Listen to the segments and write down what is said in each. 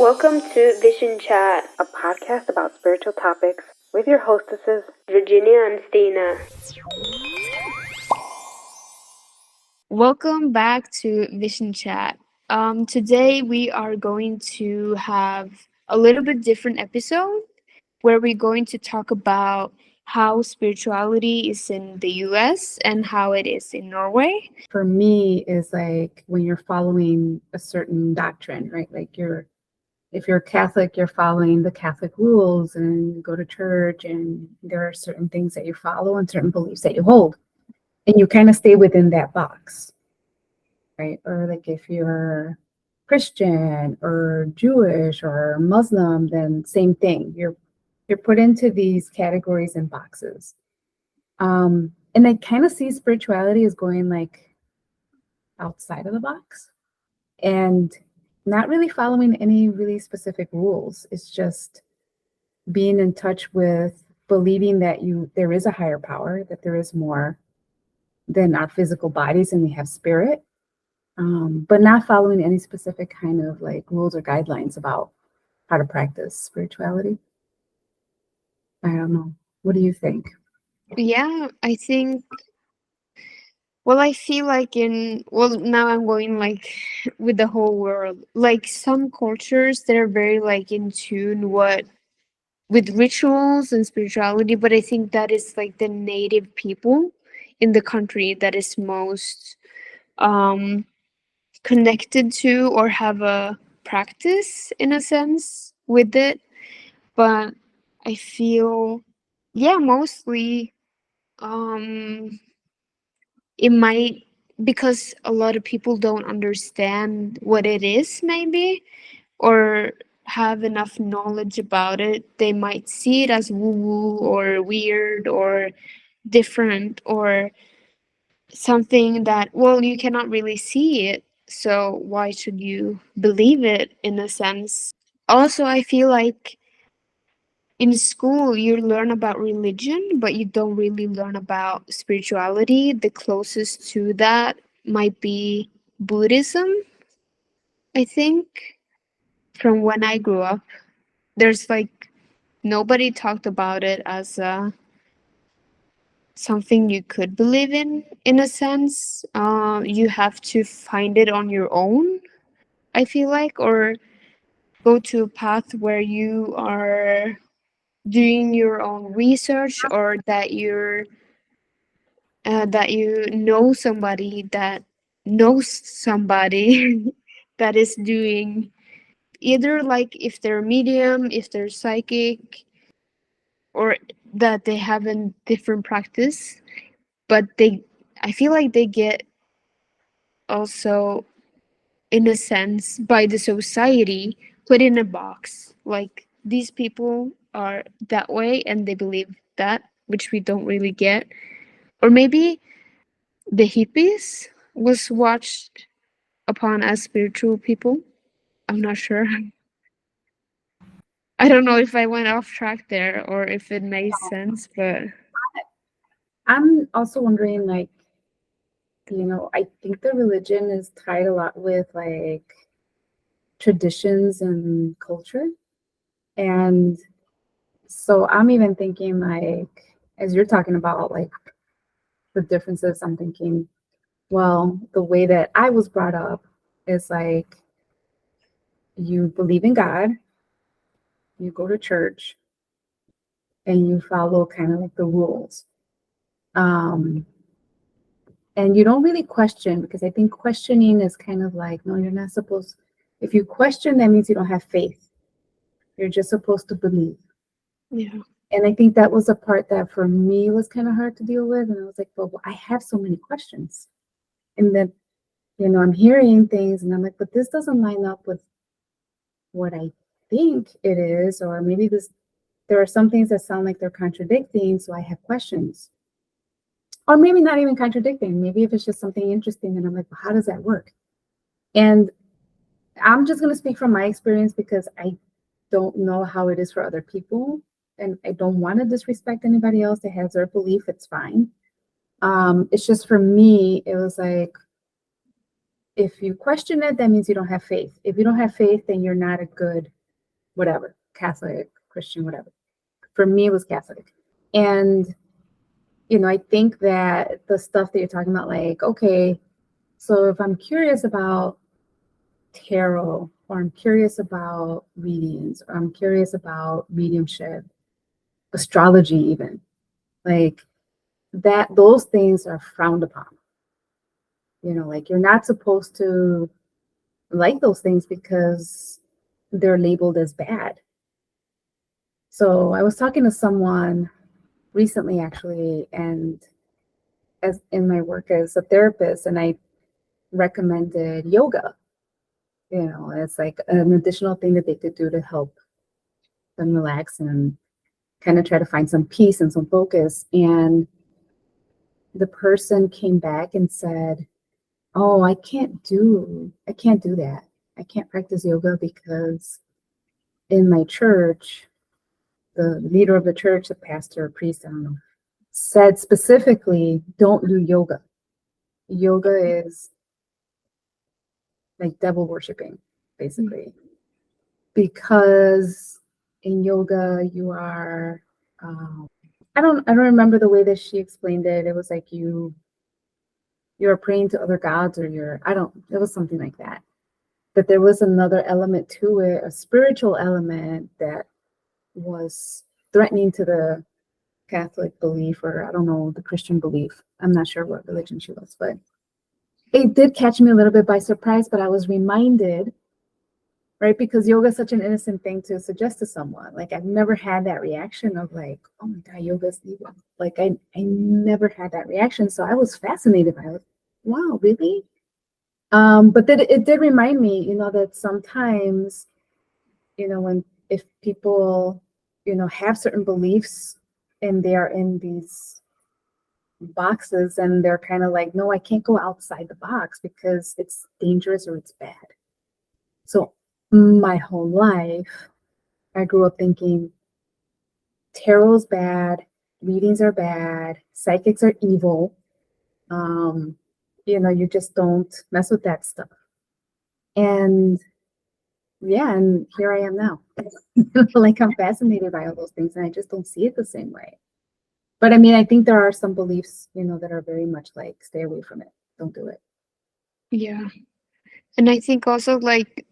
Welcome to Vision Chat, a podcast about spiritual topics with your hostesses, Virginia and Stina. Welcome back to Vision Chat. Today we are going to have a little bit different episode where we're going to talk about how spirituality is in the US and how it is in Norway. For me, is like when you're following a certain doctrine, right? Like if you're Catholic, you're following the Catholic rules and you go to church, and there are certain things that you follow and certain beliefs that you hold, and you kind of stay within that box, right? Or like if you're Christian or Jewish or Muslim, then same thing. You're put into these categories and boxes. And I kind of see spirituality as going like outside of the box and not really following any really specific rules. It's just being in touch with believing that there is a higher power, that there is more than our physical bodies and we have spirit, but not following any specific kind of like rules or guidelines about how to practice spirituality. I don't know. What do you think? Yeah, I think, I feel like now I'm going like with the whole world. Like some cultures, they're very like in tune with rituals and spirituality, but I think that is like the native people in the country that is most connected to or have a practice in a sense with it. But I feel, yeah, mostly um it might, because a lot of people don't understand what it is maybe, or have enough knowledge about it, they might see it as woo woo or weird or different or something that, well, you cannot really see it, so why should you believe it in a sense. Also, I feel like in school you learn about religion, but you don't really learn about spirituality. The closest to that might be Buddhism, I think, from when I grew up. There's like nobody talked about it as something you could believe in a sense. You have to find it on your own, I feel like, or go to a path where you are doing your own research, or that you know somebody that knows somebody that is doing, either like if they're medium, if they're psychic, or that they have a different practice, but I feel like they get also, in a sense, by the society, put in a box. Like these people are that way and they believe that, which we don't really get. Or maybe the hippies was watched upon as spiritual people. I'm not sure. I don't know if I went off track there or if it made sense, but I'm also wondering, like, I think the religion is tied a lot with like traditions and culture. And so I'm even thinking, like, as you're talking about like the differences, I'm thinking, well, the way that I was brought up is like you believe in God, you go to church, and you follow kind of like the rules. Um, and you don't really question, because I think questioning is kind of like, no, you're not supposed, if you question, that means you don't have faith. You're just supposed to believe. yeah. And I think that was a part that for me was kind of hard to deal with. And I was like, well, I have so many questions. And then, I'm hearing things and I'm like, but this doesn't line up with what I think it is. Or maybe there are some things that sound like they're contradicting. So I have questions. Or maybe not even contradicting. Maybe if it's just something interesting and I'm like, well, how does that work? And I'm just going to speak from my experience because I don't know how it is for other people. And I don't want to disrespect anybody else that has their belief. It's fine. It's just for me, it was like, if you question it, that means you don't have faith. If you don't have faith, then you're not a good whatever, Catholic, Christian, whatever. For me, it was Catholic. And, I think that the stuff that you're talking about, like, okay, so if I'm curious about tarot, or I'm curious about readings, or I'm curious about mediumship, astrology, even, like that, those things are frowned upon. Like you're not supposed to like those things because they're labeled as bad. So I was talking to someone recently, actually, and as in my work as a therapist, and I recommended yoga. It's like an additional thing that they could do to help them relax and kind of try to find some peace and some focus. And the person came back and said, "Oh, I can't do that. I can't practice yoga because in my church, the leader of the church, the pastor or priest, I don't know, said specifically, don't do yoga. Yoga is like devil worshiping, basically, because in yoga you are, I don't remember the way that she explained it. It was like you're praying to other gods, or it was something like that. But there was another element to it, a spiritual element that was threatening to the Catholic belief, or I don't know, the Christian belief. I'm not sure what religion she was, but it did catch me a little bit by surprise. But I was reminded, right, because yoga is such an innocent thing to suggest to someone. Like I've never had that reaction of like, oh my God, yoga is evil. Like I never had that reaction. So I was fascinated by it. Wow, really? But then it did remind me, that sometimes, if people, have certain beliefs and they are in these boxes and they're kind of like, no, I can't go outside the box because it's dangerous or it's bad. So my whole life, I grew up thinking tarot's bad, readings are bad, psychics are evil. You just don't mess with that stuff. And yeah, and here I am now. Like I'm fascinated by all those things and I just don't see it the same way. But I mean, I think there are some beliefs, that are very much like, stay away from it. Don't do it. Yeah. And I think also like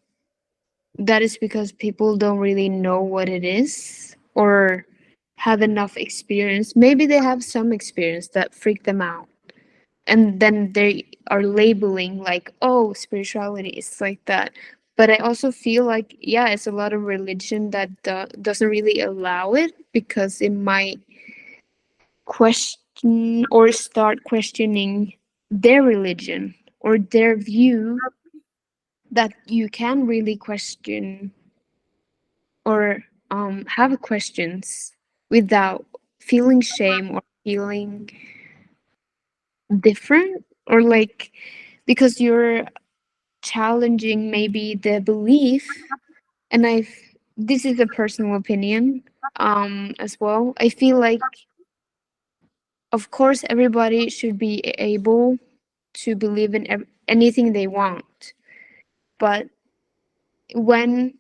that is because people don't really know what it is or have enough experience. Maybe they have some experience that freak them out. And then they are labeling like, oh, spirituality is like that. But I also feel like, yeah, it's a lot of religion that doesn't really allow it because it might question or start questioning their religion or their view that you can really question or have questions without feeling shame or feeling different, or like because you're challenging maybe the belief. And this is a personal opinion as well. I feel like of course everybody should be able to believe in anything they want, but when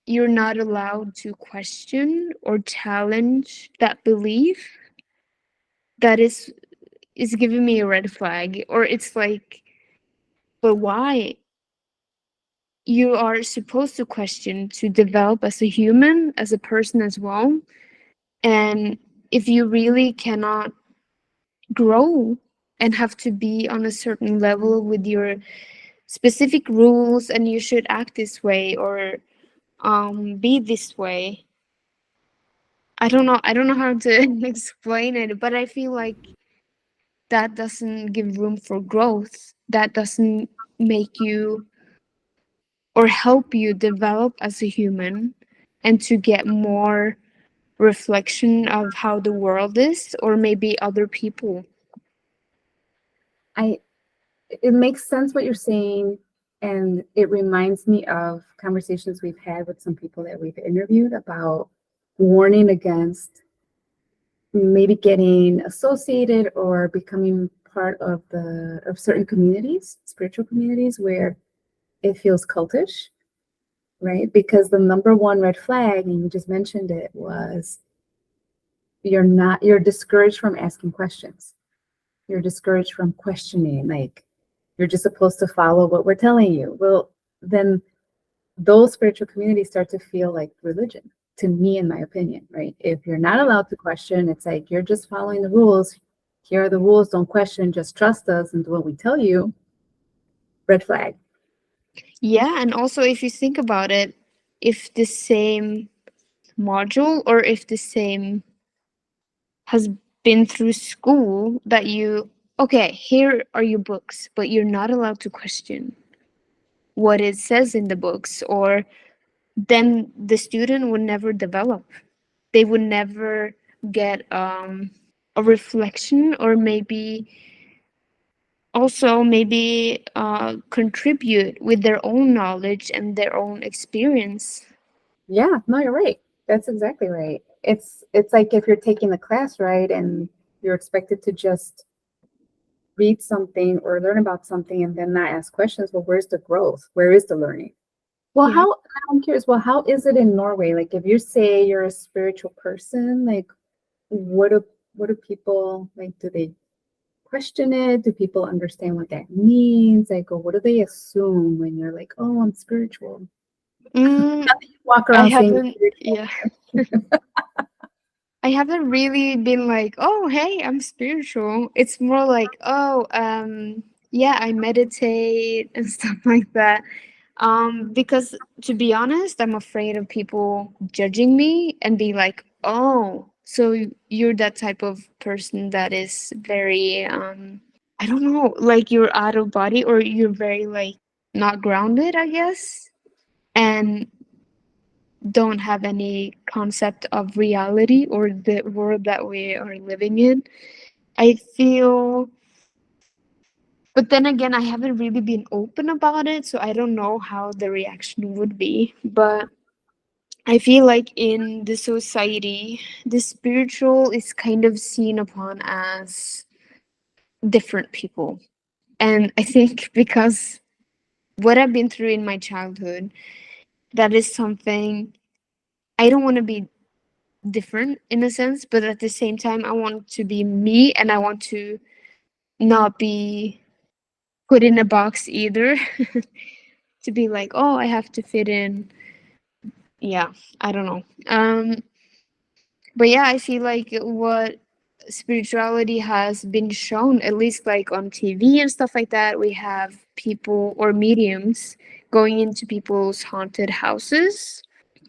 you're not allowed to question or challenge that belief, that is giving me a red flag. Or it's like, but why? You are supposed to question to develop as a human, as a person as well. And if you really cannot grow and have to be on a certain level with your specific rules and you should act this way or be this way, I don't know how to explain it, but I feel like that doesn't give room for growth. That doesn't make you or help you develop as a human and to get more reflection of how the world is or maybe other people. It makes sense what you're saying, and it reminds me of conversations we've had with some people that we've interviewed about warning against maybe getting associated or becoming part of certain communities, spiritual communities, where it feels cultish, right? Because the number one red flag, and you just mentioned it, was you're discouraged from asking questions. You're discouraged from questioning. Like, you're just supposed to follow what we're telling you. Well, then those spiritual communities start to feel like religion, to me, in my opinion, right? If you're not allowed to question, it's like you're just following the rules. Here are the rules, don't question, just trust us and do what we tell you. Red flag. Yeah, and also if you think about it, if the same module or if the same has been through school that you, okay, here are your books, but you're not allowed to question what it says in the books, or then the student would never develop. They would never get a reflection, or maybe also maybe contribute with their own knowledge and their own experience. Yeah, no, you're right. That's exactly right. It's like if you're taking the class, right, and you're expected to just read something or learn about something and then not ask questions. Well, where's the growth? Where is the learning? Well, Yeah. I'm curious, well, how is it in Norway? Like, if you say you're a spiritual person, like, what do people like? Do they question it? Do people understand what that means? Like, or what do they assume when you're like, oh, I'm spiritual? Mm, Not that you walk I around saying haven't, yeah. I haven't really been like, oh, hey, I'm spiritual. It's more like, oh, yeah, I meditate and stuff like that. Because to be honest, I'm afraid of people judging me and be like, oh, so you're that type of person that is very, I don't know, like you're out of body, or you're very like not grounded, I guess, and don't have any concept of reality or the world that we are living in. I feel, but then again, I haven't really been open about it, so I don't know how the reaction would be. But I feel like in the society, the spiritual is kind of seen upon as different people. And I think because what I've been through in my childhood, that is something I don't want to be different in a sense, but at the same time, I want to be me, and I want to not be put in a box either. To be like, oh, I have to fit in. Yeah, I don't know. But yeah, I feel like what spirituality has been shown, at least like on TV and stuff like that, we have people or mediums going into people's haunted houses.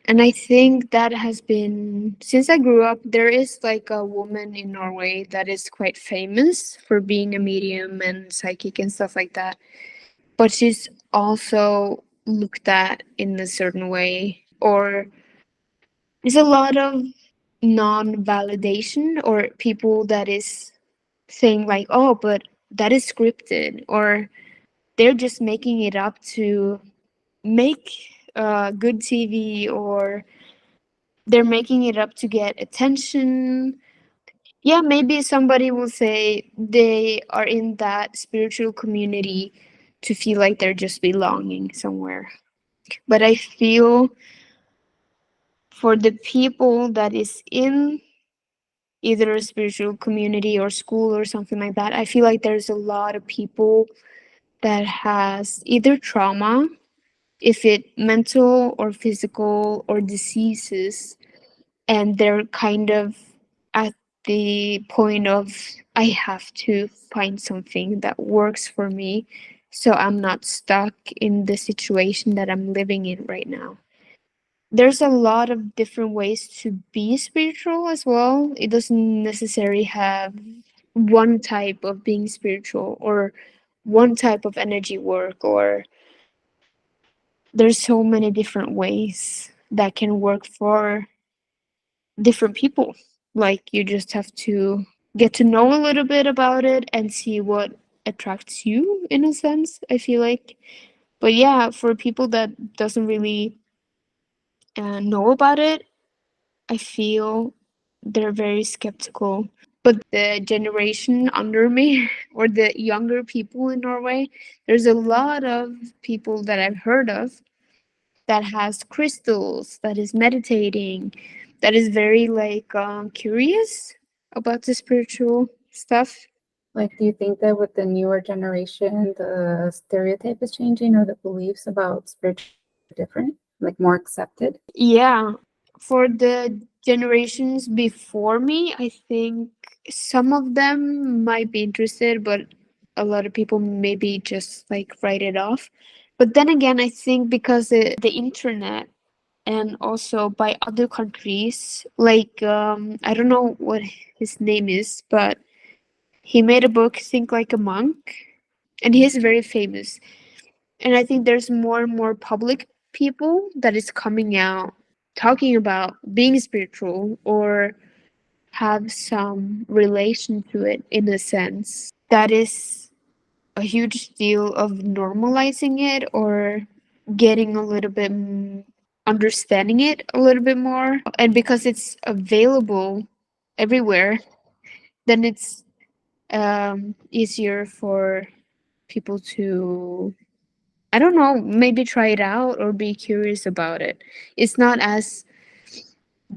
And I think that has been, since I grew up, there is like a woman in Norway that is quite famous for being a medium and psychic and stuff like that. But she's also looked at in a certain way, or there's a lot of non-validation, or people that is saying like, oh, but that is scripted, or they're just making it up to make good TV, or they're making it up to get attention. Yeah, maybe somebody will say they are in that spiritual community to feel like they're just belonging somewhere. But I feel for the people that is in either a spiritual community or school or something like that, I feel like there's a lot of people that has either trauma, if it mental or physical, or diseases, and they're kind of at the point of, I have to find something that works for me so I'm not stuck in the situation that I'm living in right now. There's a lot of different ways to be spiritual as well. It doesn't necessarily have one type of being spiritual, or one type of energy work, or there's so many different ways that can work for different people. Like, you just have to get to know a little bit about it and see what attracts you, in a sense, I feel like. But yeah, for people that doesn't really know about it, I feel they're very skeptical. But the generation under me, or the younger people in Norway, there's a lot of people that I've heard of that has crystals, that is meditating, that is very like curious about the spiritual stuff. Like, do you think that with the newer generation, the stereotype is changing or the beliefs about spirituality are different, like more accepted? Yeah, for the generations before me, I think some of them might be interested, but a lot of people maybe just like write it off. But then again, I think because the internet and also by other countries, like I don't know what his name is, but he made a book, Think Like a Monk, and he is very famous. And I think there's more and more public people that is coming out talking about being spiritual or have some relation to it in a sense. That is a huge deal of normalizing it or getting a little bit understanding it a little bit more. And because it's available everywhere, then it's easier for people to, I don't know, maybe try it out or be curious about it. It's not as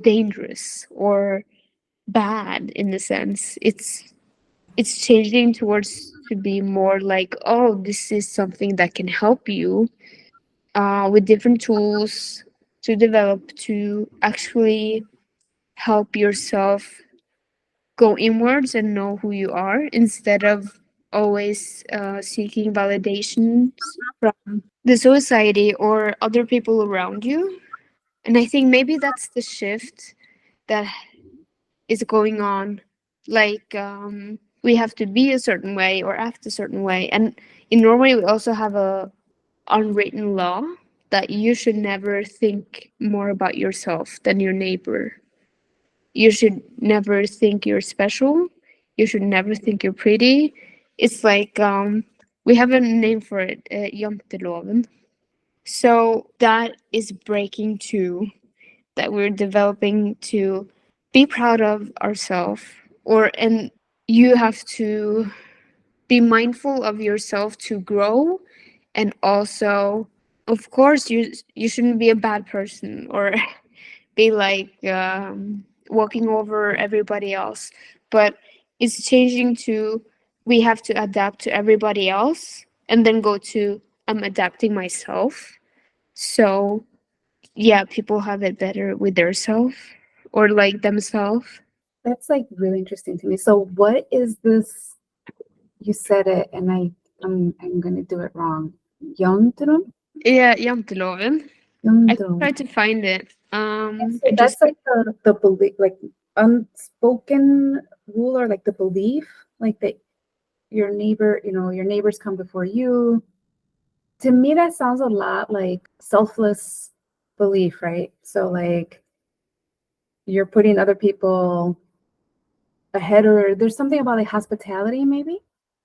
dangerous or bad in the sense. It's changing towards to be more like, oh, this is something that can help you with different tools to develop to actually help yourself go inwards and know who you are instead of always seeking validations from the society or other people around you. And I think maybe that's the shift that is going on. Like, we have to be a certain way or act a certain way. And in Norway, we also have a unwritten law that you should never think more about yourself than your neighbor. You should never think you're special. You should never think you're pretty. It's like we have a name for it, janteloven. So that is breaking too, that we're developing to be proud of ourselves, or and you have to be mindful of yourself to grow, and also of course you shouldn't be a bad person or be like walking over everybody else, but it's changing to we have to adapt to everybody else and then go to I'm adapting myself. So yeah, people have it better with their self or like themselves. That's like really interesting to me. So what is this? You said it and I'm gonna do it wrong. Yondrum? Yeah, janteloven. I Yondrum. tried to find it. So I just that's like the belief, like unspoken rule or like the belief, like that your neighbor, your neighbors come before you. To me, that sounds a lot like selfless belief, right? So like you're putting other people ahead, or there's something about like hospitality, maybe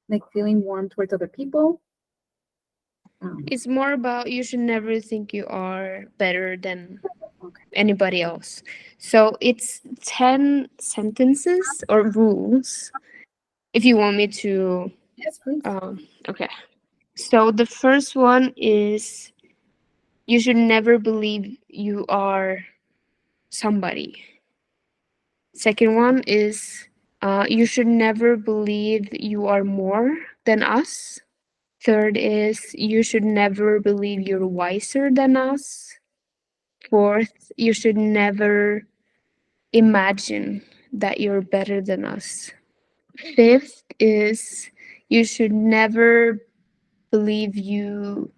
like feeling warm towards other people. it's more about you should never think you are better than Okay. anybody else. So it's 10 sentences or rules if you want me to. Yes, please. Okay. So the first one is you should never believe you are somebody. Second one is you should never believe you are more than us. Third is you should never believe you're wiser than us. Fourth, you should never imagine that you're better than us. Fifth is you should never believe you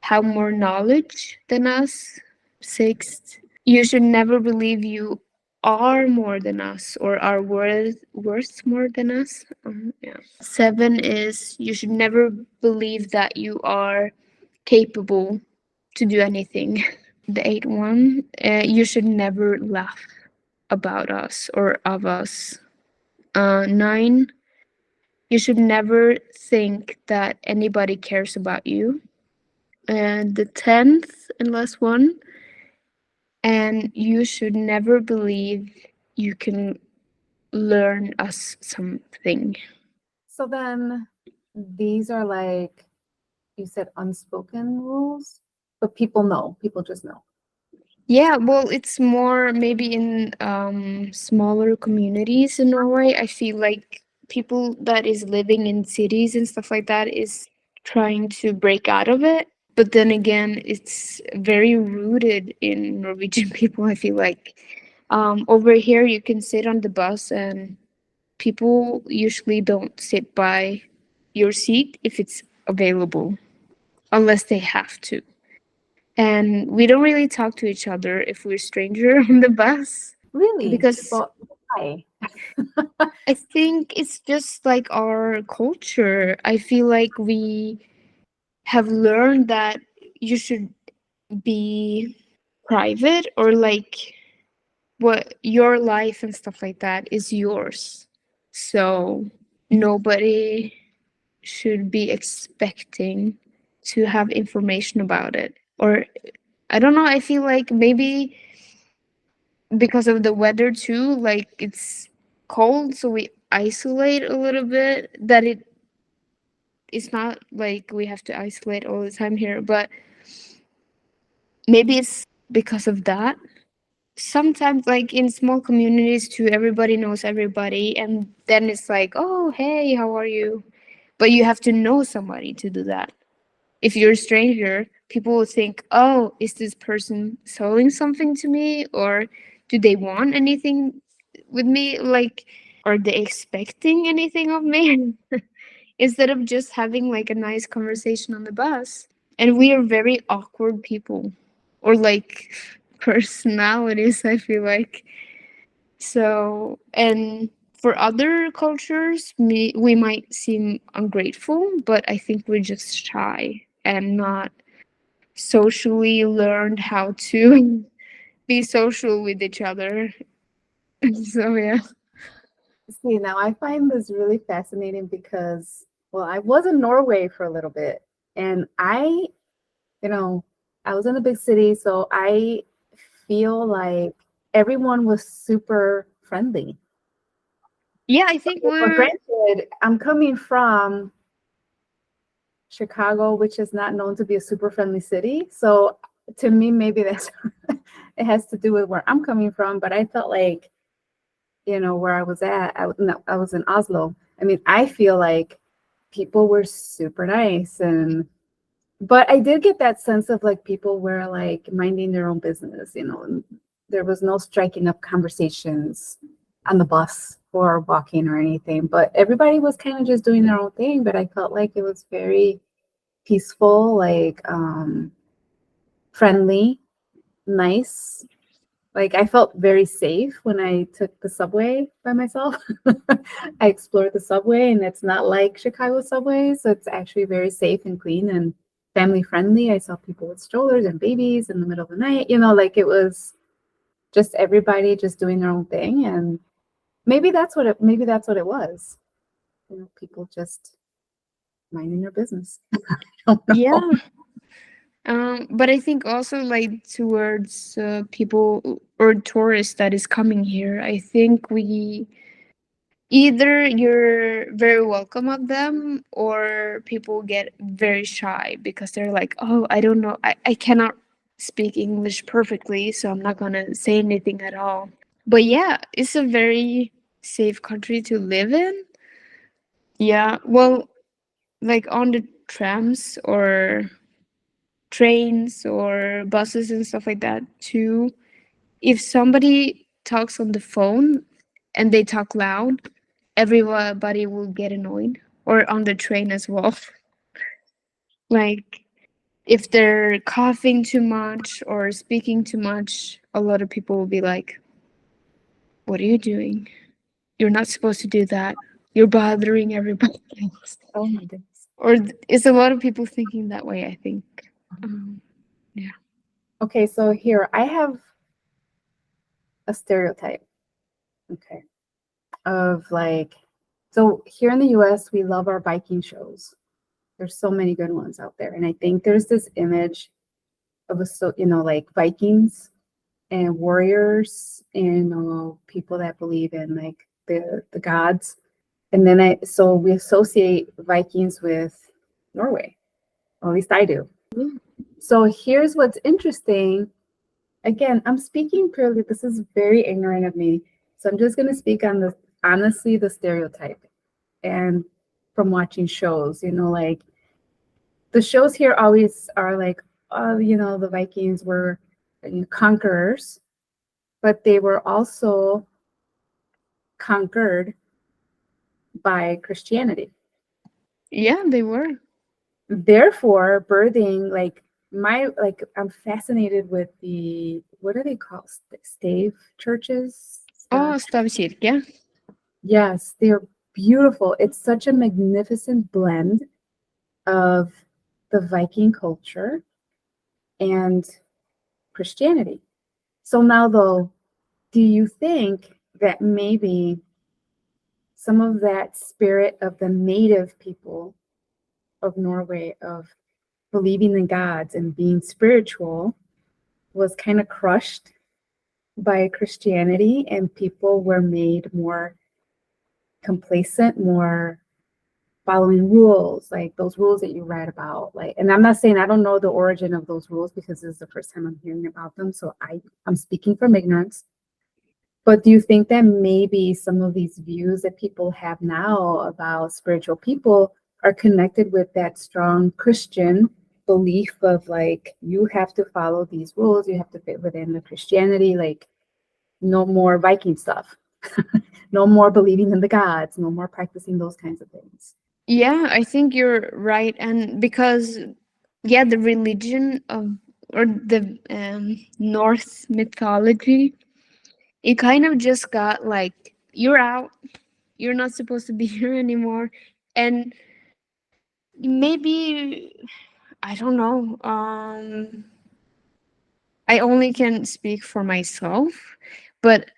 have more knowledge than us. Sixth, you should never believe you are more than us or are worth more than us. Yeah. Seven is you should never believe that you are capable to do anything. The eighth one, you should never laugh about us or of us. Nine, you should never think that anybody cares about you. And the 10th and last one, and you should never believe you can learn us something. So then these are like you said unspoken rules. but people know. People just know. Yeah, well, it's more maybe in smaller communities in Norway. I feel like people that is living in cities and stuff like that is trying to break out of it. But then again, it's very rooted in Norwegian people. I feel like over here you can sit on the bus and people usually don't sit by your seat if it's available, unless they have to. And we don't really talk to each other if we're stranger on the bus Really? because But why? I think it's just like our culture. I feel like we have learned that you should be private, or like what your life and stuff like that is yours. So nobody should be expecting to have information about it. Or I don't know, I feel like maybe because of the weather too, like it's cold, so we isolate a little bit. That it's not like we have to isolate all the time here, but maybe it's because of that. Sometimes, like in small communities too, everybody knows everybody, and then it's like, oh, hey, how are you? But you have to know somebody to do that. If you're a stranger, people will think, oh, is this person selling something to me, or do they want anything with me? Like, are they expecting anything of me? Instead of just having like a nice conversation on the bus. And we are very awkward people, or like personalities, I feel like. So, and for other cultures, we might seem ungrateful, but I think we're just shy and not socially learned how to be social with each other. So, yeah. See, now I find this really fascinating because, well, I was in Norway for a little bit, and you know, I was in a big city, so I feel like everyone was super friendly. Yeah, I think But we're, granted, I'm coming from Chicago, which is not known to be a super friendly city. So to me, maybe that's it has to do with where I'm coming from. But I felt like, where I was at, no, I was in Oslo. I mean, I feel like people were super nice, but I did get that sense of like people were like minding their own business, and there was no striking up conversations on the bus or walking or anything, but everybody was kind of just doing their own thing. But I felt like it was very peaceful, like friendly, nice. Like I felt very safe when I took the subway by myself. I explored the subway, and it's not like Chicago subways. So it's actually very safe and clean and family friendly. I saw people with strollers and babies in the middle of the night. Like it was just everybody just doing their own thing, and maybe that's what it was. People just minding their business. I don't yeah. know. But I think also like towards people or tourists that is coming here, I think we either you're very welcome of them, or people get very shy because they're like, oh, I don't know, I cannot speak English perfectly, so I'm not gonna say anything at all. But yeah, it's a very safe country to live in. Yeah, well, like on the trams or trains or buses and stuff like that too, if somebody talks on the phone and they talk loud, everybody will get annoyed. Or on the train as well. Like if they're coughing too much or speaking too much, a lot of people will be like, what are you doing? You're not supposed to do that. You're bothering everybody else. Oh my goodness. Or it's a lot of people thinking that way, I think. Yeah. Okay, so here I have a stereotype. Okay. Of like, so here in the US, we love our Viking shows. There's so many good ones out there. And I think there's this image of like Vikings and warriors and people that believe in like the gods. And then so we associate Vikings with Norway. Or at least I do. So here's what's interesting. Again, I'm speaking purely, this is very ignorant of me. So I'm just going to speak on the, honestly, the stereotype and from watching shows, like the shows here always are like, oh, the Vikings were conquerors, but they were also conquered by Christianity. Yeah, they were. Therefore, birthing I'm fascinated with the, what are they called? Stave churches? Oh, stavkirke. Yes, they're beautiful. It's such a magnificent blend of the Viking culture and Christianity. So now, though, do you think that maybe some of that spirit of the native people of Norway, of believing in gods and being spiritual, was kind of crushed by Christianity, and people were made more complacent, more following rules, like those rules that you read about? Like, and I'm not saying I don't know the origin of those rules because this is the first time I'm hearing about them, so I'm speaking from ignorance. But do you think that maybe some of these views that people have now about spiritual people are connected with that strong Christian belief of like, you have to follow these rules, you have to fit within the Christianity, like no more Viking stuff, no more believing in the gods, no more practicing those kinds of things? Yeah, I think you're right. And because, yeah, the religion of, or the Norse mythology, it kind of just got like, you're out, you're not supposed to be here anymore. And maybe, I don't know, I only can speak for myself, but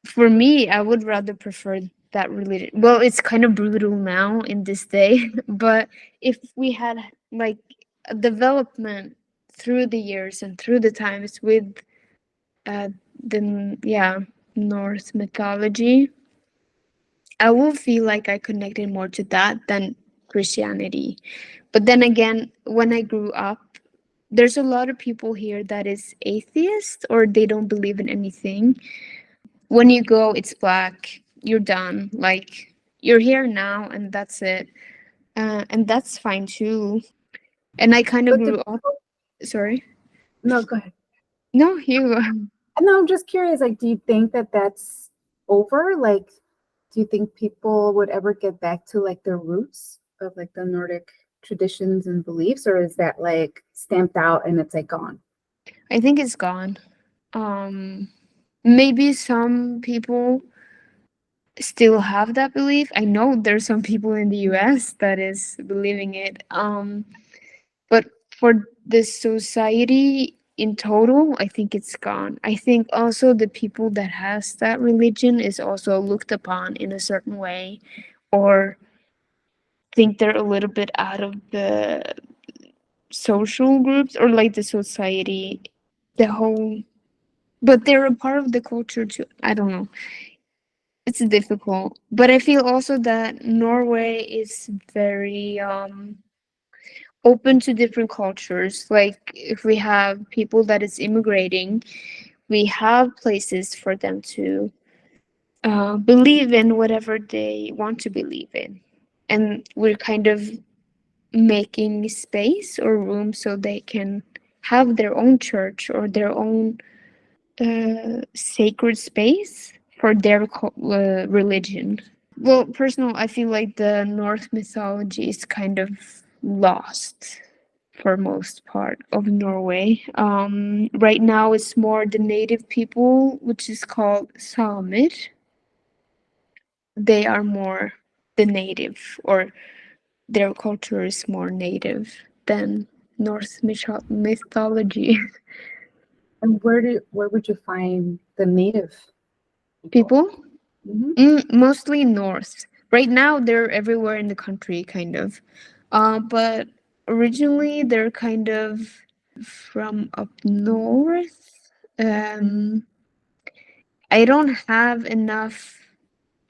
for me, I would rather prefer that religion. Well, it's kind of brutal now in this day, but if we had like a development through the years and through the times with uh, the Norse mythology, I will feel like I connected more to that than Christianity. But then again, when I grew up, there's a lot of people here that is atheist or they don't believe in anything. When you go, it's black, you're done, like you're here now and that's it. And that's fine too. And I kind of But do grew up, people, sorry. no, go ahead. No, you. No, I'm just curious, like, do you think that that's over? Like, do you think people would ever get back to like their roots of like the Nordic traditions and beliefs, or is that like stamped out and it's like gone? I think it's gone. um Maybe some people still have that belief. I know there's some people in the US that is believing it. But for the society in total, I think it's gone. I think also the people that has that religion is also looked upon in a certain way, or think they're a little bit out of the social groups or like the society, the whole, but they're a part of the culture too. I don't know. It's difficult, but I feel also that Norway is very open to different cultures. Like if we have people that is immigrating, we have places for them to believe in whatever they want to believe in, and we're kind of making space or room so they can have their own church or their own sacred space for their religion. Well, personal, I feel like the Norse mythology is kind of lost for most part of Norway. Right now, it's more the native people, which is called Samer. They are more the native, or their culture is more native than Norse mythology. And where would you find the native people? People, Hmm. mostly North. Right now, they're everywhere in the country, kind of. But originally, they're kind of from up north. I don't have enough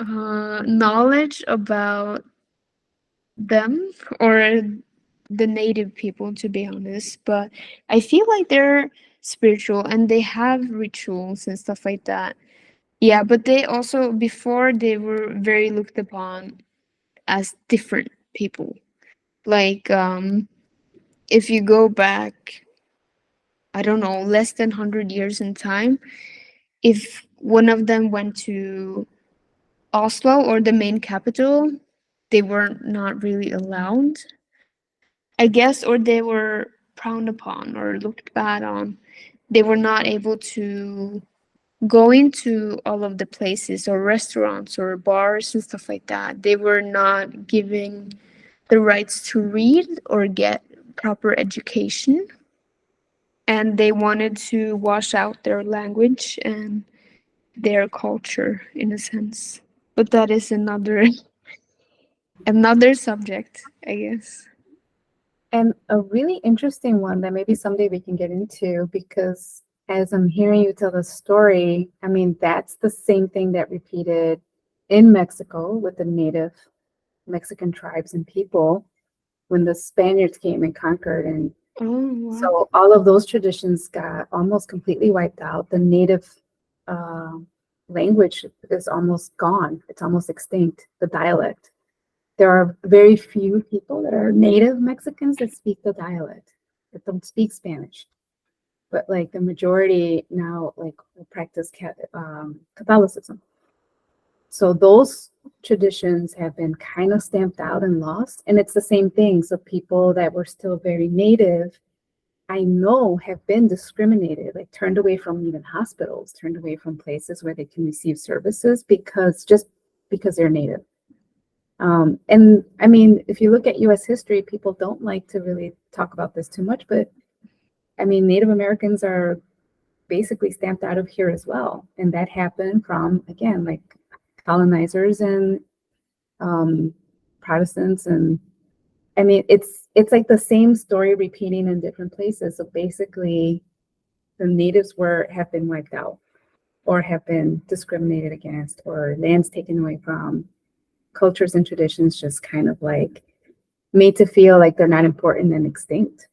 knowledge about them, or the native people, to be honest, but I feel like they're spiritual and they have rituals and stuff like that. Yeah, but they also, before, they were very looked upon as different people. Like, if you go back, I don't know, less than 100 years in time, if one of them went to Oslo or the main capital, they were not really allowed, I guess, or they were frowned upon or looked bad on. They were not able to go into all of the places or restaurants or bars and stuff like that. They were not given the rights to read or get proper education. And they wanted to wash out their language and their culture in a sense. But that is another subject, I guess. And a really interesting one that maybe someday we can get into, because as I'm hearing you tell the story, I mean, that's the same thing that repeated in Mexico with the native Mexican tribes and people when the Spaniards came and conquered. And Oh, wow. so all of those traditions got almost completely wiped out. The native uh, language is almost gone, it's almost extinct, the dialect. There are very few people that are native Mexicans that speak the dialect, that don't speak Spanish. But like the majority now, like will practice Catholicism. So those traditions have been kind of stamped out and lost. And it's the same thing. So people that were still very native, I know, have been discriminated, like turned away from even hospitals, turned away from places where they can receive services because they're native. And I mean, if you look at US history, people don't like to really talk about this too much, but I mean, Native Americans are basically stamped out of here as well. And that happened from, again, like colonizers and Protestants. And I mean, it's like the same story repeating in different places. So basically, the natives have been wiped out or have been discriminated against or lands taken away from, cultures and traditions just kind of like made to feel like they're not important and extinct.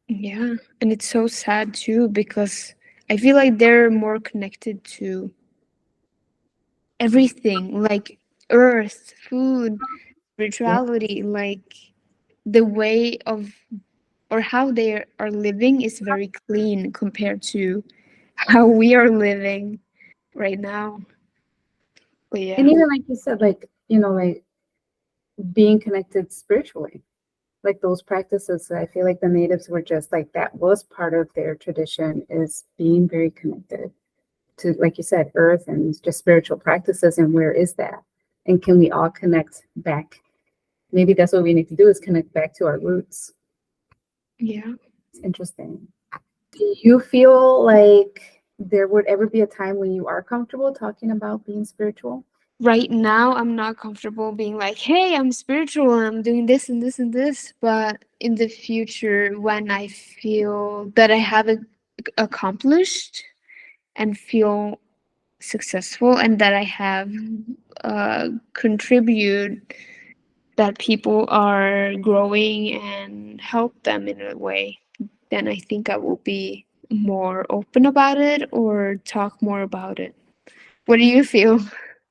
Yeah, and it's so sad too because I feel like they're more connected to everything, like earth, food, Yeah. spirituality, like the way of or how they are living is very clean compared to how we are living right now. But And yeah. even like you said, like, like being connected spiritually, like those practices, I feel like the natives were just like that was part of their tradition, is being very connected to, like you said, earth and just spiritual practices. And where is that? And can we all connect back? Maybe that's what we need to do, is connect back to our roots. Yeah. It's interesting. Do you feel like there would ever be a time when you are comfortable talking about being spiritual? Right now, I'm not comfortable being like, hey, I'm spiritual, I'm doing this and this and this. But in the future, when I feel that I have accomplished and feel successful and that I have contributed, that people are growing and help them in a way, then I think I will be more open about it or talk more about it. What do you feel?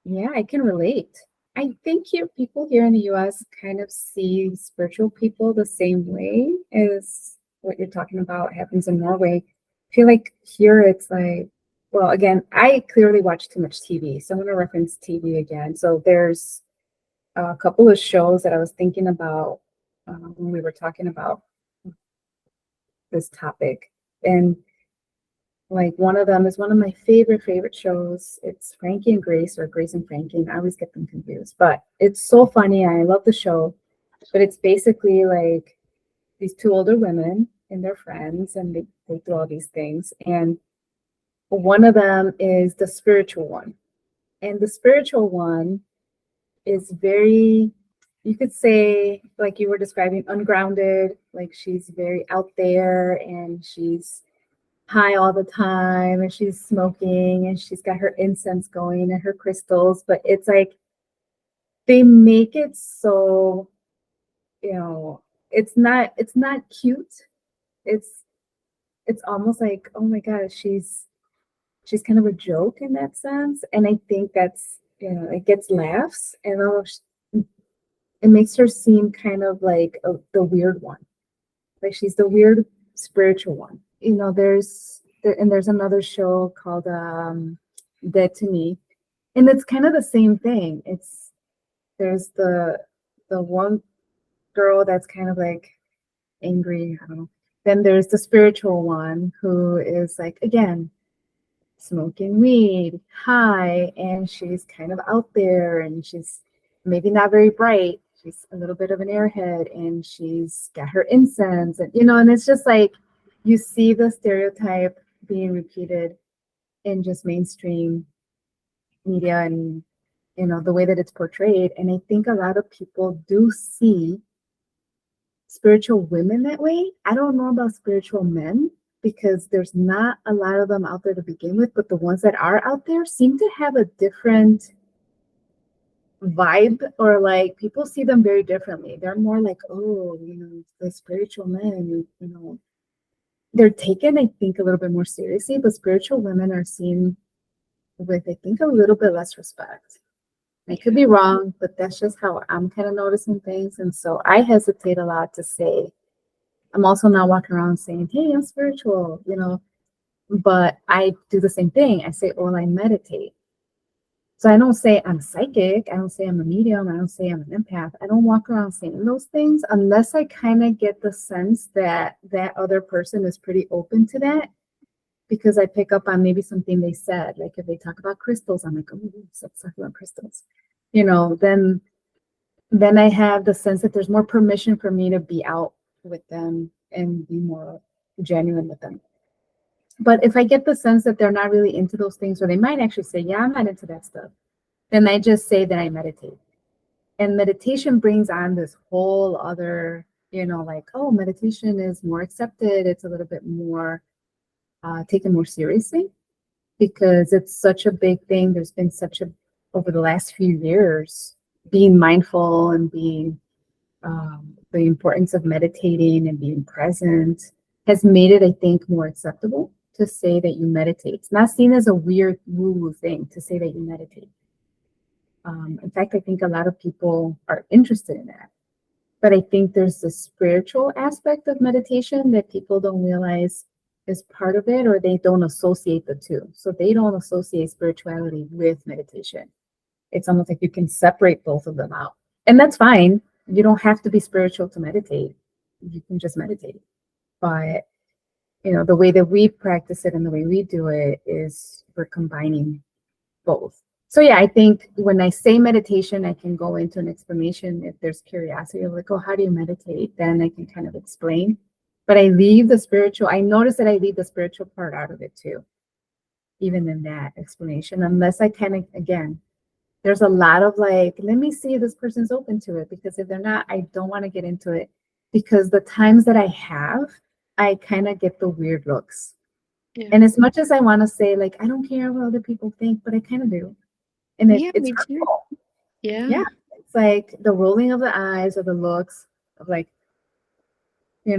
Yeah, I can relate. I think people here in the US kind of see spiritual people the same way as what you're talking about happens in Norway. I feel like here it's like, well, again, I clearly watch too much TV. So I'm going to reference TV again. So there's a couple of shows that I was thinking about when we were talking about this topic. And like one of them is one of my favorite shows. It's Frankie and Grace, or Grace and Frankie. I always get them confused, but it's so funny. I love the show. But it's basically like these two older women and their friends, and they do all these things. And one of them is the spiritual one. And the spiritual one is very, you could say, like you were describing, ungrounded. Like she's very out there and she's high all the time and she's smoking and she's got her incense going and her crystals. But it's like they make it so, you know, it's not cute. It's almost like, oh my gosh, she's kind of a joke in that sense. And I think that's, it gets laughs, and it makes her seem kind of like the weird one. Like she's the weird spiritual one. There's another show called Dead to Me, and it's kind of the same thing. There's the one girl that's kind of like angry. I don't know. Then there's the spiritual one who is like, again, smoking weed, high, and she's kind of out there, and she's maybe not very bright. She's a little bit of an airhead, and she's got her incense, and it's just like you see the stereotype being repeated in just mainstream media, and the way that it's portrayed. And I think a lot of people do see spiritual women that way. I don't know about spiritual men, because there's not a lot of them out there to begin with, but the ones that are out there seem to have a different vibe, or like people see them very differently. They're more like, oh, the spiritual men, they're taken, I think, a little bit more seriously, but spiritual women are seen with, I think, a little bit less respect. I could be wrong, but that's just how I'm kind of noticing things. And so I hesitate a lot to say, I'm also not walking around saying, hey, I'm spiritual, but I do the same thing. I say, oh, I meditate. So I don't say I'm psychic. I don't say I'm a medium. I don't say I'm an empath. I don't walk around saying those things unless I kind of get the sense that that other person is pretty open to that, because I pick up on maybe something they said. Like if they talk about crystals, I'm like, oh, let's talk about crystals. Then I have the sense that there's more permission for me to be out with them and be more genuine with them. But if I get the sense that they're not really into those things, or they might actually say, yeah, I'm not into that stuff, then I just say that I meditate. And meditation brings on this whole other, like, oh, meditation is more accepted. It's a little bit more taken more seriously, because it's such a big thing. There's been over the last few years, being mindful and being the importance of meditating and being present has made it, I think, more acceptable to say that you meditate. It's not seen as a weird woo-woo thing to say that you meditate. In fact, I think a lot of people are interested in that. But I think there's the spiritual aspect of meditation that people don't realize is part of it, or they don't associate the two. So they don't associate spirituality with meditation. It's almost like you can separate both of them out. And that's fine. You don't have to be spiritual to meditate. You can just meditate. But, the way that we practice it and the way we do it is we're combining both. So yeah, I think when I say meditation, I can go into an explanation. If there's curiosity, like, oh, how do you meditate? Then I can kind of explain. But I leave the spiritual. I notice that I leave the spiritual part out of it too, even in that explanation, unless I kind of, again, there's a lot of like, let me see if this person's open to it, because if they're not, I don't want to get into it, because the times that I have, I kind of get the weird looks. Yeah. And as much as I want to say, like, I don't care what other people think, but I kind of do. And it's hurtful. Yeah. It's like the rolling of the eyes or the looks of like, yeah,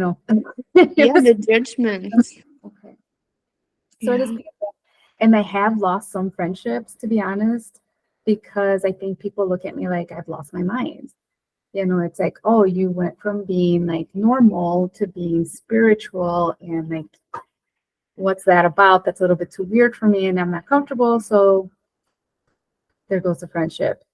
the judgments. Okay. So it is painful. And I have lost some friendships, to be honest, because I think people look at me like I've lost my mind. It's like, oh, you went from being like normal to being spiritual, and like, what's that about? That's a little bit too weird for me, and I'm not comfortable. So there goes the friendship.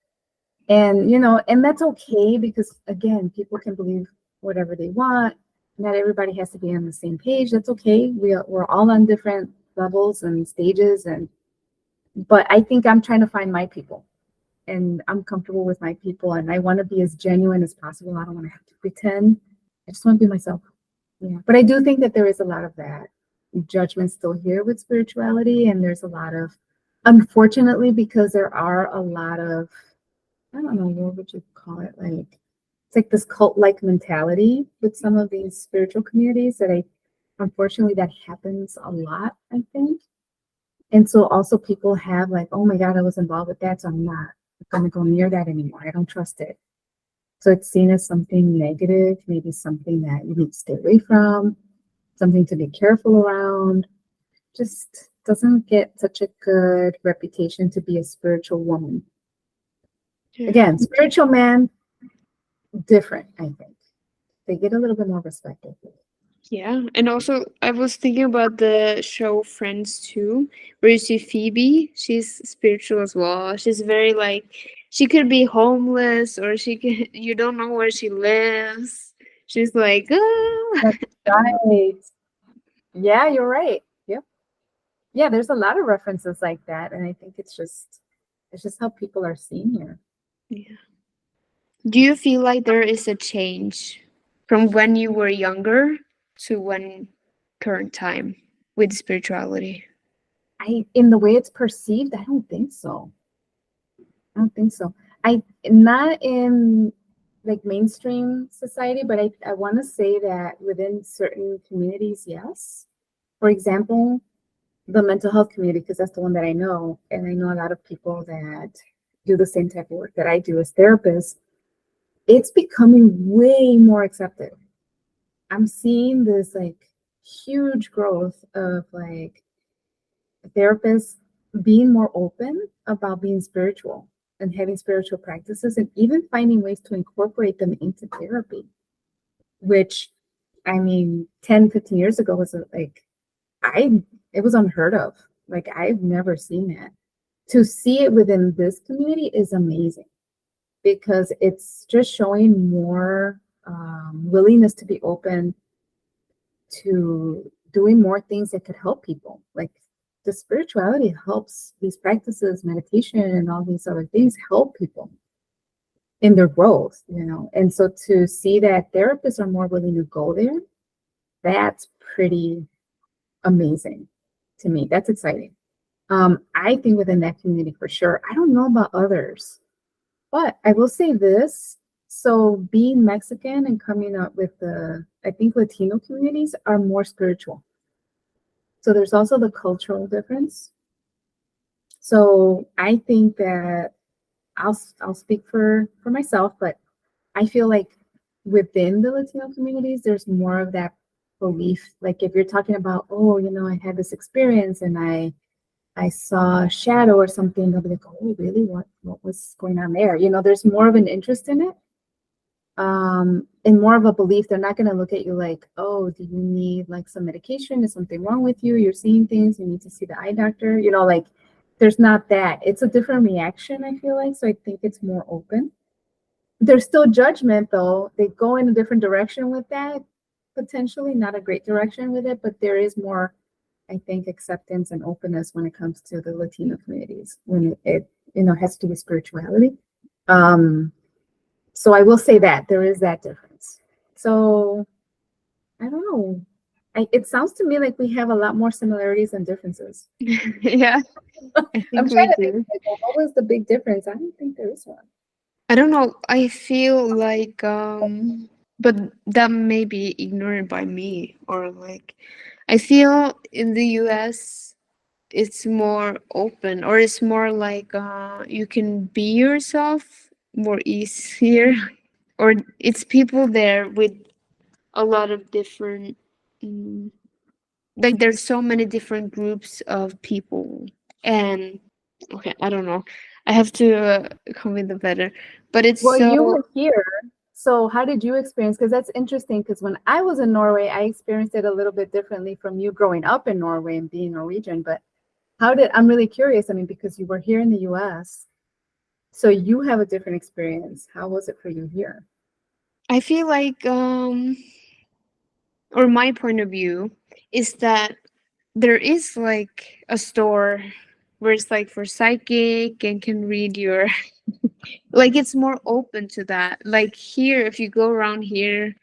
And, and that's okay, because again, people can believe whatever they want. Not everybody has to be on the same page. That's okay. We're all on different levels and stages. But I think I'm trying to find my people, and I'm comfortable with my people, and I want to be as genuine as possible. I don't want to have to pretend. I just want to be myself. Yeah. But I do think that there is a lot of that judgment still here with spirituality. And there's a lot of, unfortunately, because there are a lot of, I don't know, what would you call it? Like, it's like this cult-like mentality with some of these spiritual communities that unfortunately, that happens a lot, I think. And so also people have like, oh my God, I was involved with that, so I'm not going to go near that anymore. I don't trust it. So it's seen as something negative, maybe something that you need to stay away from, something to be careful around. Just doesn't get such a good reputation to be a spiritual woman. Yeah. Again, spiritual man, different, I think. They get a little bit more respect. I think. Yeah, and also I was thinking about the show Friends too, where you see Phoebe. She's spiritual as well. She's very like she could be homeless or she could you don't know where she lives. She's like, ah. That's right. Yeah, you're right. Yep. Yeah, there's a lot of references like that, and I think it's just how people are seen here. Yeah. Do you feel like there is a change from when you were younger to when current time with spirituality? In the way it's perceived, I don't think so. I don't think so. I not in like mainstream society, but I want to say that within certain communities, yes. For example, the mental health community, because that's the one that I know, and I know a lot of people that do the same type of work that I do as therapists. It's becoming way more accepted. I'm seeing this like huge growth of like therapists being more open about being spiritual and having spiritual practices and even finding ways to incorporate them into therapy, which I mean 10, 15 years ago was like I it was unheard of. Like I've never seen that. To see it within this community is amazing because it's just showing more willingness to be open to doing more things that could help people. Like the spirituality helps these practices, meditation, and all these other things help people in their growth, you know. And so to see that therapists are more willing to go there, that's pretty amazing to me. That's exciting. I think within that community for sure. I don't know about others, but I will say this. So being Mexican and coming up with I think Latino communities are more spiritual. So there's also the cultural difference. So I think that I'll speak for myself, but I feel like within the Latino communities, there's more of that belief. Like if you're talking about, oh, you know, I had this experience and I saw a shadow or something, they'll be like, oh, really? What was going on there? You know, there's more of an interest in it. And more of a belief. They're not going to look at you like, oh, do you need like some medication? Is something wrong with you? You're seeing things. You need to see the eye doctor. You know, like there's not that. It's a different reaction, I feel like. So I think it's more open. There's still judgment though. They go in a different direction with that, potentially not a great direction with it, but there is more, I think, acceptance and openness when it comes to the Latino communities when it you know has to do with spirituality. Um, so I will say that there is that difference. So I don't know. It sounds to me like we have a lot more similarities than differences. Yeah, I I'm think we trying to think do. like, well, what was the big difference? I don't think there is one. I don't know. I feel like but that may be ignored by me or like I feel in the US it's more open or it's more like you can be yourself more easier or it's people there with a lot of different mm, like there's so many different groups of people and okay, I don't know, I have to come with the better, but it's Well, you so were here. So how did you experience? Because that's interesting. Because when I was in Norway, I experienced it a little bit differently from you growing up in Norway and being Norwegian. But I'm really curious. I mean, because you were here in the US, so you have a different experience. How was it for you here? I feel like or my point of view is that there is like a store where it's like for psychic and can read your like it's more open to that. Like here, if you go around here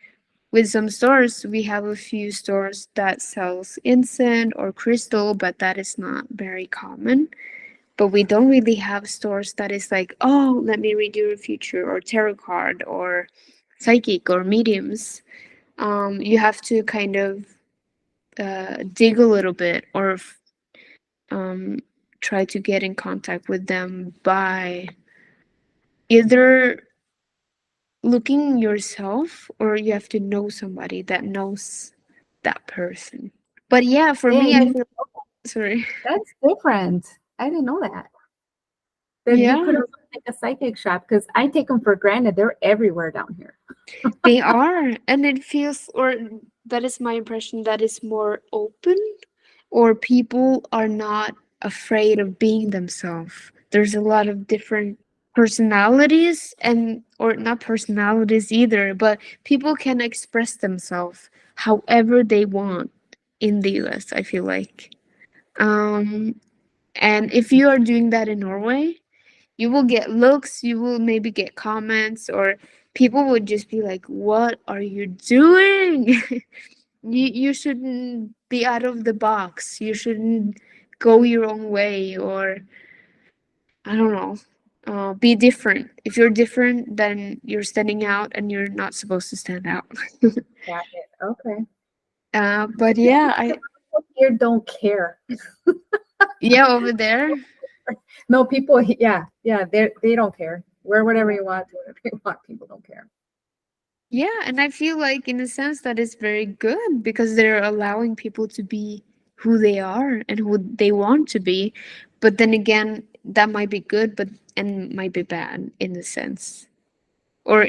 with some stores, we have a few stores that sells incense or crystal, but that is not very common. But we don't really have stores that is like, oh, let me read your future or tarot card or psychic or mediums. You have to kind of dig a little bit or um, try to get in contact with them by either looking yourself, or you have to know somebody that knows that person. But yeah, for me, I Dang, feel sorry. that's different. I didn't know that. That you Yeah, could take a psychic shop because I take them for granted. They're everywhere down here. they are, and it feels, or that is my impression, that is more open, or people are not afraid of being themselves. There's a lot of different personalities, and or not personalities either, but people can express themselves however they want in the US, I feel like. Um, and if you are doing that in Norway, you will get looks, you will maybe get comments, or people would just be like, "What are you doing? You shouldn't be out of the box. You shouldn't go your own way, or I don't know, be different. If you're different, then you're standing out, and you're not supposed to stand out." Got it. Okay. But yeah, People here don't care. yeah, over there. No, people, yeah, they don't care. Wear whatever you want, do whatever you want. People don't care. Yeah, and I feel like in a sense that is very good because they're allowing people to be who they are and who they want to be. But then again, that might be good, but and might be bad in a sense. Or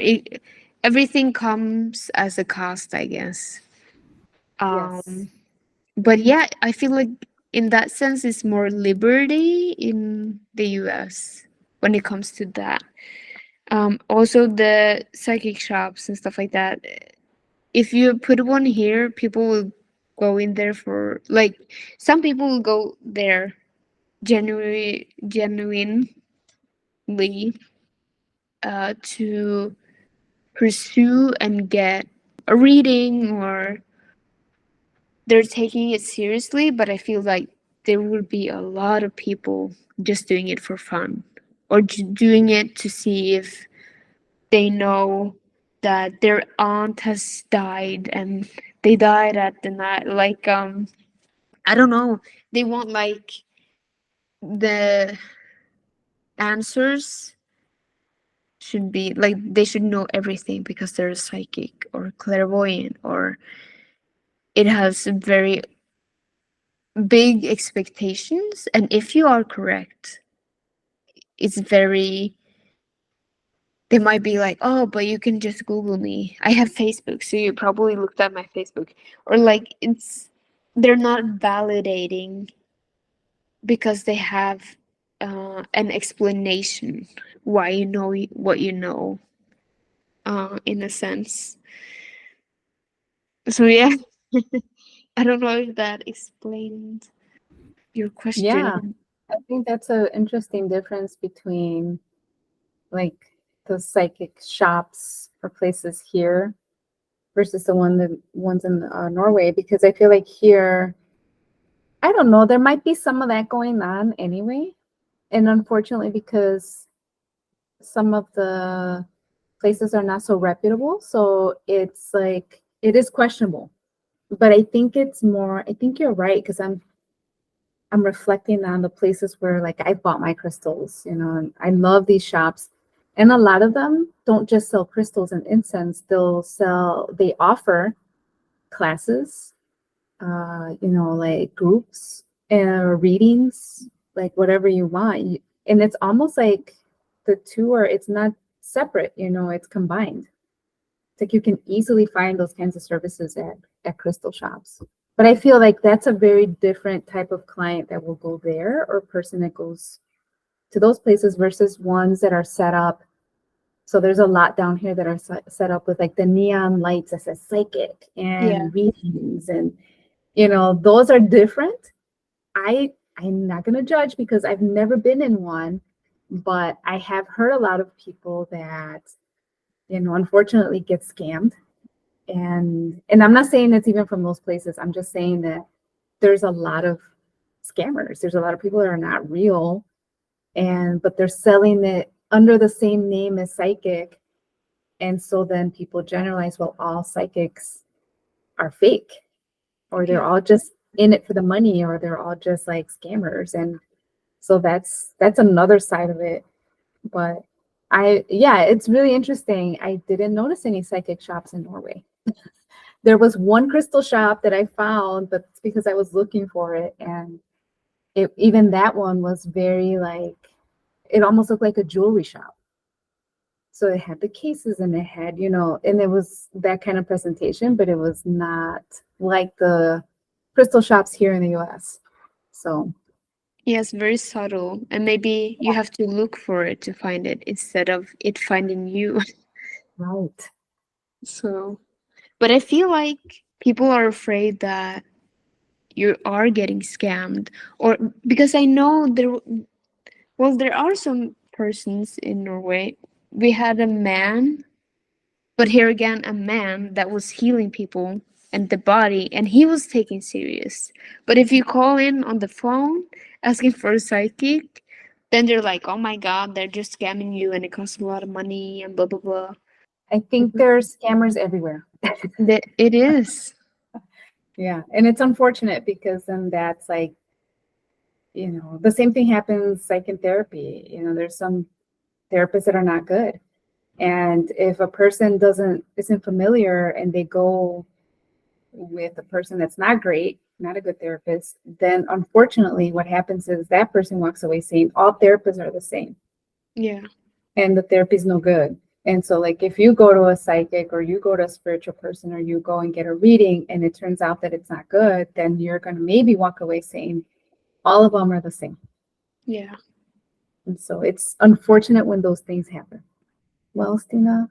everything comes as a cost, I guess. Yes. Um, but yeah, I feel like in that sense, it's more liberty in the US when it comes to that. Also, the psychic shops and stuff like that, if you put one here, people will go in there for like some people will go there genuinely to pursue and get a reading, or they're taking it seriously. But I feel like there will be a lot of people just doing it for fun, or doing it to see if they know that their aunt has died, and they died at the night, like I don't know. They want like the answers should be like they should know everything because they're psychic or clairvoyant, or it has very big expectations. And if you are correct, it's very, they might be like, oh, but you can just Google me. I have Facebook, so you probably looked at my Facebook. Or like it's, they're not validating because they have an explanation why you know what you know, in a sense. So yeah, I don't know if that explained your Yeah. question. I think that's an interesting difference between like the psychic shops or places here versus the ones in Norway, because I feel like here, I don't know, there might be some of that going on anyway. And unfortunately, because some of the places are not so reputable, so it's like it is questionable. But I think it's more, I think you're right, because I'm reflecting on the places where like I bought my crystals, and I love these shops. And a lot of them don't just sell crystals and incense, they offer classes, like groups and readings, like whatever you want. And it's almost like the two are, it's not separate, it's combined. It's like you can easily find those kinds of services at crystal shops. But I feel like that's a very different type of client that will go there, or person that goes to those places versus ones that are set up. So there's a lot down here that are set up with like the neon lights that says psychic Yeah, and readings, and those are different. I'm not gonna judge because I've never been in one, but I have heard a lot of people that unfortunately get scammed. And I'm not saying it's even from those places. I'm just saying that there's a lot of scammers. There's a lot of people that are not real, but they're selling it under the same name as psychic. And so then people generalize, well, all psychics are fake, or they're yeah, all just in it for the money, or they're all just like scammers. And so that's another side of it. But Yeah, it's really interesting. I didn't notice any psychic shops in Norway. There was one crystal shop that I found, but it's because I was looking for it. And even that one was very like, it almost looked like a jewelry shop. So it had the cases and it had, and it was that kind of presentation, but it was not like the crystal shops here in the US. So, Yes, very subtle. And maybe you have to look for it to find it instead of it finding you. right. So, but I feel like people are afraid that you are getting scammed, or because I know there are some persons in Norway. We had a man, but here again, a man that was healing people and the body, and he was taken serious. But if you call in on the phone asking for a psychic, then they're like, oh my God, they're just scamming you and it costs a lot of money and blah, blah, blah. I think there's scammers everywhere. It is. Yeah. And it's unfortunate because then that's like, the same thing happens like in therapy. There's some therapists that are not good. And if a person isn't familiar and they go with a person that's not great, not a good therapist, then unfortunately what happens is that person walks away saying all therapists are the same Yeah. and the therapy is no good. And so like if you go to a psychic or you go to a spiritual person or you go and get a reading and it turns out that it's not good, then you're going to maybe walk away saying all of them are the same. Yeah. And so it's unfortunate when those things happen. Well, Stina,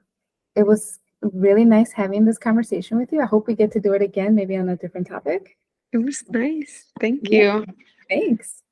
it was really nice having this conversation with you. I hope we get to do it again, maybe on a different topic. It was nice. Thank Yeah. you. Thanks.